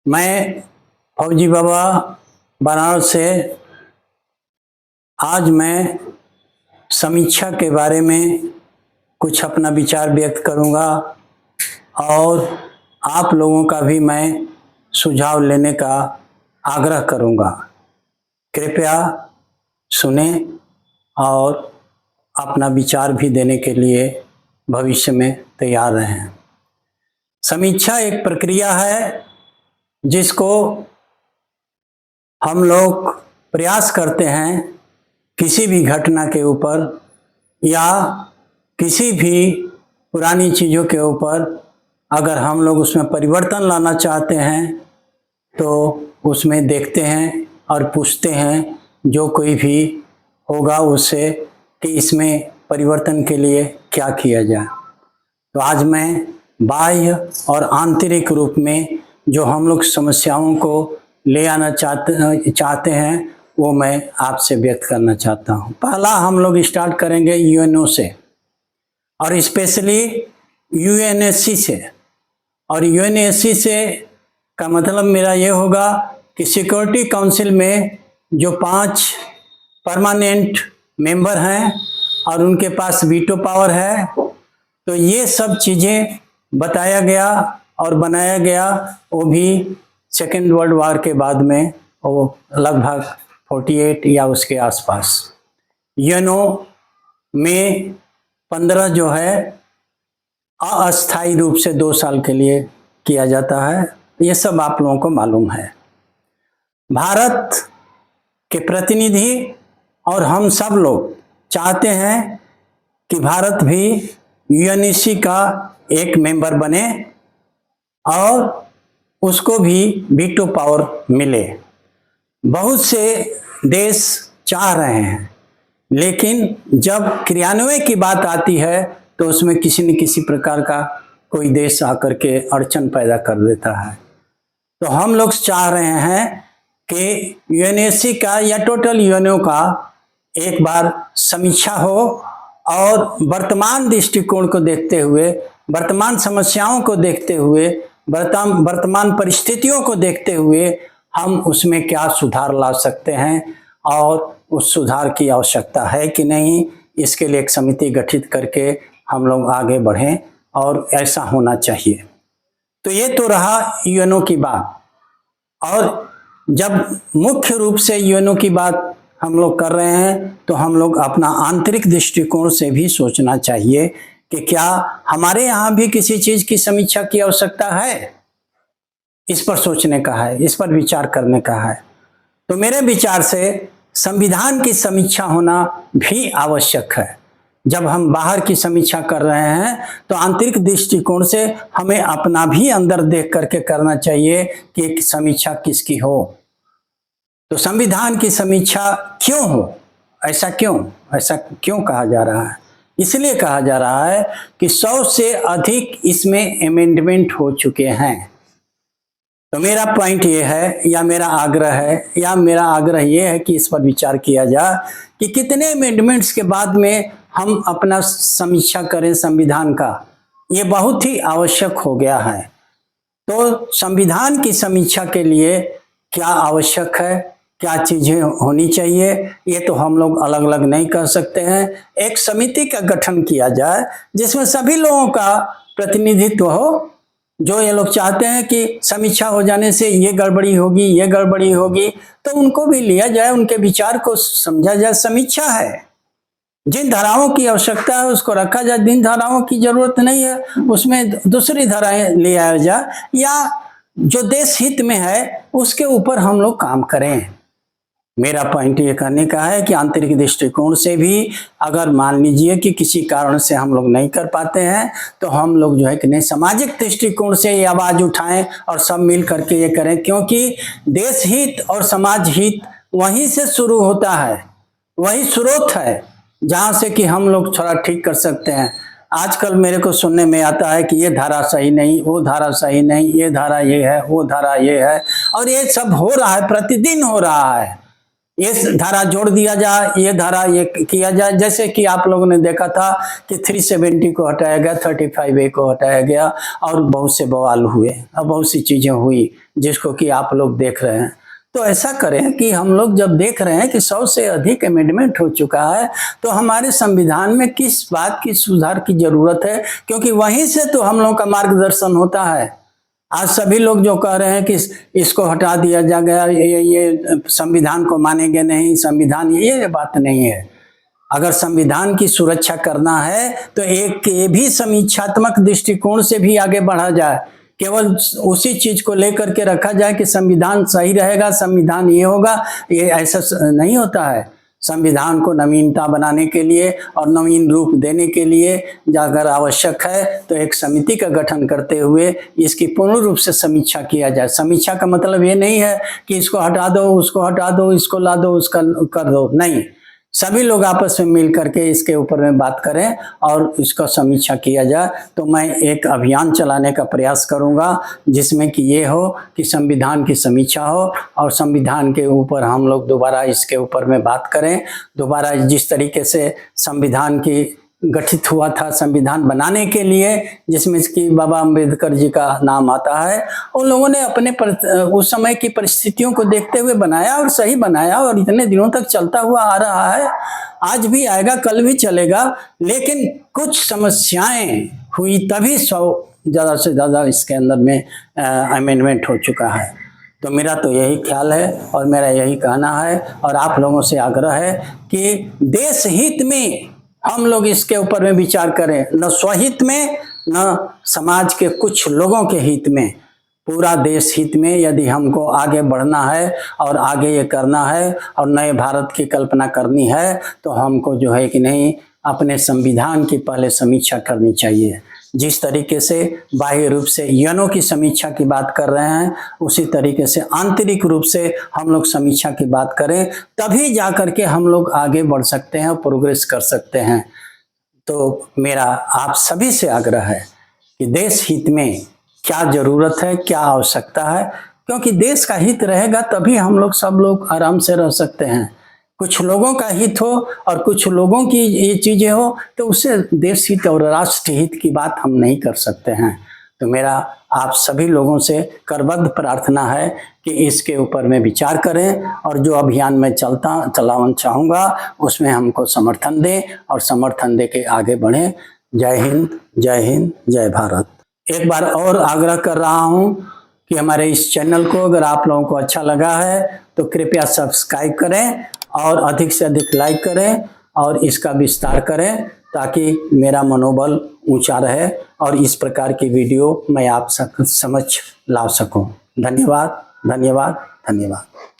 मैं फौजी बाबा बनारस से आज मैं समीक्षा के बारे में कुछ अपना विचार व्यक्त करूंगा और आप लोगों का भी मैं सुझाव लेने का आग्रह करूंगा। कृपया सुने और अपना विचार भी देने के लिए भविष्य में तैयार रहें। समीक्षा एक प्रक्रिया है जिसको हम लोग प्रयास करते हैं किसी भी घटना के ऊपर या किसी भी पुरानी चीज़ों के ऊपर अगर हम लोग उसमें परिवर्तन लाना चाहते हैं तो उसमें देखते हैं और पूछते हैं जो कोई भी होगा उससे कि इसमें परिवर्तन के लिए क्या किया जाए। तो आज मैं बाह्य और आंतरिक रूप में जो हम लोग समस्याओं को ले आना चाहते हैं वो मैं आपसे व्यक्त करना चाहता हूँ। पहला हम लोग स्टार्ट करेंगे यूएनओ से और स्पेशली यूएनएससी से। और यूएनएससी से का मतलब मेरा ये होगा कि सिक्योरिटी काउंसिल में जो 5 परमानेंट मेंबर हैं और उनके पास वीटो पावर है। तो ये सब चीज़ें बताया गया और बनाया गया वो भी सेकेंड वर्ल्ड वार के बाद में, वो लगभग 48 या उसके आसपास। यूएनओ में 15 जो है अस्थायी रूप से 2 साल के लिए किया जाता है। ये सब आप लोगों को मालूम है। भारत के प्रतिनिधि और हम सब लोग चाहते हैं कि भारत भी यूएनएससी का एक मेंबर बने और उसको भी वीटो पावर मिले। बहुत से देश चाह रहे हैं, लेकिन जब क्रियान्वयन की बात आती है तो उसमें किसी न किसी प्रकार का कोई देश आकर के अड़चन पैदा कर देता है। तो हम लोग चाह रहे हैं कि यूएनएससी का या टोटल यूएनओ का एक बार समीक्षा हो और वर्तमान दृष्टिकोण को देखते हुए, वर्तमान समस्याओं को देखते हुए, वर्तमान परिस्थितियों को देखते हुए हम उसमें क्या सुधार ला सकते हैं और उस सुधार की आवश्यकता है कि नहीं, इसके लिए एक समिति गठित करके हम लोग आगे बढ़ें और ऐसा होना चाहिए। तो ये तो रहा यूएनओ की बात। और जब मुख्य रूप से यूएनओ की बात हम लोग कर रहे हैं तो हम लोग अपना आंतरिक दृष्टिकोण से भी सोचना चाहिए कि क्या हमारे यहाँ भी किसी चीज़ की समीक्षा की आवश्यकता है। इस पर सोचने का है, इस पर विचार करने का है। तो मेरे विचार से संविधान की समीक्षा होना भी आवश्यक है। जब हम बाहर की समीक्षा कर रहे हैं तो आंतरिक दृष्टिकोण से हमें अपना भी अंदर देख करके करना चाहिए कि एक समीक्षा किसकी हो। तो संविधान की समीक्षा क्यों हो, ऐसा क्यों कहा जा रहा है? इसलिए कहा जा रहा है कि 100 से अधिक इसमें अमेंडमेंट हो चुके हैं। तो मेरा पॉइंट ये है या मेरा आग्रह ये है कि इस पर विचार किया जाए कि कितने अमेंडमेंट्स के बाद में हम अपना समीक्षा करें संविधान का। ये बहुत ही आवश्यक हो गया है। तो संविधान की समीक्षा के लिए क्या आवश्यक है, क्या चीज़ें होनी चाहिए, ये तो हम लोग अलग अलग नहीं कर सकते हैं। एक समिति का गठन किया जाए जिसमें सभी लोगों का प्रतिनिधित्व हो। जो ये लोग चाहते हैं कि समीक्षा हो जाने से ये गड़बड़ी होगी, तो उनको भी लिया जाए, उनके विचार को समझा जाए। समीक्षा है, जिन धाराओं की आवश्यकता है उसको रखा जाए, जिन धाराओं की जरूरत नहीं है उसमें दूसरी धाराएं ले आया जाए, या जो देश हित में है उसके ऊपर हम लोग काम करें। मेरा पॉइंट ये कहने का है कि आंतरिक दृष्टिकोण से भी अगर मान लीजिए कि किसी कारण से हम लोग नहीं कर पाते हैं तो हम लोग जो है कि नहीं, सामाजिक दृष्टिकोण से ये आवाज़ उठाएं और सब मिल करके ये करें, क्योंकि देश हित और समाज हित वहीं से शुरू होता है, वही स्रोत है जहाँ से कि हम लोग थोड़ा ठीक कर सकते हैं। आजकल मेरे को सुनने में आता है कि ये धारा सही नहीं, वो धारा सही नहीं, ये धारा ये है, वो धारा ये है, और ये सब हो रहा है, प्रतिदिन हो रहा है। ये धारा जोड़ दिया जाए, ये धारा ये किया जाए। जैसे कि आप लोगों ने देखा था कि 370 को हटाया गया, 35A को हटाया गया और बहुत से बवाल हुए और बहुत सी चीजें हुई जिसको कि आप लोग देख रहे हैं। तो ऐसा करें कि हम लोग जब देख रहे हैं कि 100 से अधिक अमेंडमेंट हो चुका है, तो हमारे संविधान में किस बात की सुधार की जरूरत है, क्योंकि वहीं से तो हम लोग का मार्गदर्शन होता है। आज सभी लोग जो कह रहे हैं कि इसको हटा दिया जा गया, ये संविधान को मानेंगे नहीं, संविधान, ये बात नहीं है। अगर संविधान की सुरक्षा करना है तो एक ये भी समीक्षात्मक दृष्टिकोण से भी आगे बढ़ा जाए। केवल उसी चीज को लेकर के रखा जाए कि संविधान सही रहेगा, संविधान ये होगा, ये ऐसा नहीं होता है। संविधान को नवीनता बनाने के लिए और नवीन रूप देने के लिए अगर आवश्यक है तो एक समिति का गठन करते हुए इसकी पूर्ण रूप से समीक्षा किया जाए। समीक्षा का मतलब ये नहीं है कि इसको हटा दो, उसको हटा दो, इसको ला दो, उसका कर दो, नहीं। सभी लोग आपस में मिल करके इसके ऊपर में बात करें और इसका समीक्षा किया जाए। तो मैं एक अभियान चलाने का प्रयास करूंगा जिसमें कि ये हो कि संविधान की समीक्षा हो और संविधान के ऊपर हम लोग दोबारा इसके ऊपर में बात करें। दोबारा जिस तरीके से संविधान की गठित हुआ था संविधान बनाने के लिए, जिसमें कि बाबा अम्बेडकर जी का नाम आता है, उन लोगों ने अपने उस समय की परिस्थितियों को देखते हुए बनाया और सही बनाया और इतने दिनों तक चलता हुआ आ रहा है। आज भी आएगा, कल भी चलेगा, लेकिन कुछ समस्याएं हुई तभी 100 ज़्यादा से ज़्यादा इसके अंदर में अमेंडमेंट हो चुका है। तो मेरा तो यही ख्याल है और मेरा यही कहना है और आप लोगों से आग्रह है कि देश हित में हम लोग इसके ऊपर में विचार करें, न स्वहित में न समाज के कुछ लोगों के हित में, पूरा देश हित में। यदि हमको आगे बढ़ना है और आगे ये करना है और नए भारत की कल्पना करनी है तो हमको जो है कि नहीं, अपने संविधान की पहले समीक्षा करनी चाहिए। जिस तरीके से बाह्य रूप से यूएनओ की समीक्षा की बात कर रहे हैं, उसी तरीके से आंतरिक रूप से हम लोग समीक्षा की बात करें, तभी जा करके हम लोग आगे बढ़ सकते हैं और प्रोग्रेस कर सकते हैं। तो मेरा आप सभी से आग्रह है कि देश हित में क्या जरूरत है, क्या आवश्यकता है, क्योंकि देश का हित रहेगा तभी हम लोग सब लोग आराम से रह सकते हैं। कुछ लोगों का हित हो और कुछ लोगों की ये चीजें हो तो उससे देश हित और राष्ट्र हित की बात हम नहीं कर सकते हैं। तो मेरा आप सभी लोगों से करबद्ध प्रार्थना है कि इसके ऊपर में विचार करें और जो अभियान में चलाना चाहूँगा उसमें हमको समर्थन दें और समर्थन दे के आगे बढ़ें। जय हिंद, जय हिंद, जय भारत। एक बार और आग्रह कर रहा हूँ कि हमारे इस चैनल को अगर आप लोगों को अच्छा लगा है तो कृपया सब्सक्राइब करें और अधिक से अधिक लाइक करें और इसका विस्तार करें ताकि मेरा मनोबल ऊंचा रहे और इस प्रकार की वीडियो मैं आप समझ ला सकूं। धन्यवाद, धन्यवाद, धन्यवाद।